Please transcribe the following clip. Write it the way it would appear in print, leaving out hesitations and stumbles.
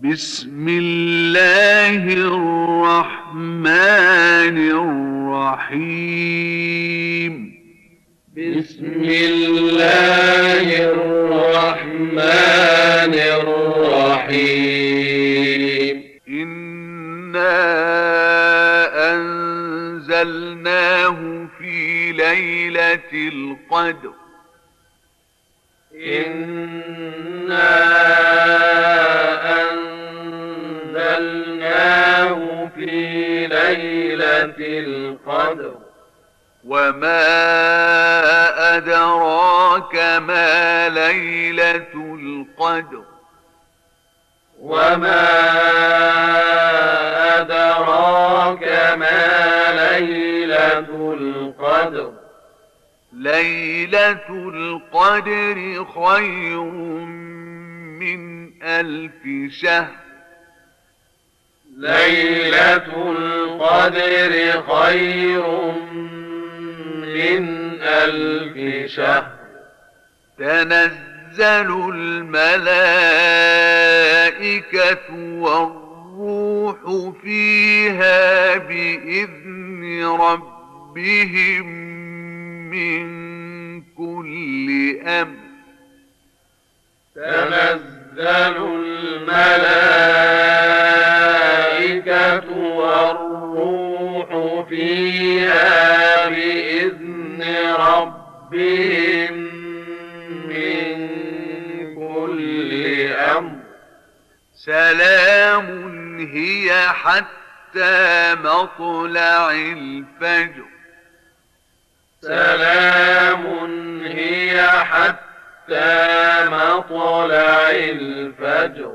بسم الله الرحمن الرحيم. بسم الله الرحمن الرحيم. إنا أنزلناه في ليلة القدر. إنا أنزلناه في ليلة القدر. وما أدراك ما ليلة القدر. وما أدراك ما ليلة القدر. ليلة القدر خير من 1000 شهر. ليلة القدر خير من 1000 شهر. تنزل الملائكة والروح فيها بإذن ربهم من كل أمر. تنزل الملائكة والروح فيها بإذن ربهم من كل أمر. سلام هي حتى مطلع الفجر. سلام هي حتى مطلع الفجر.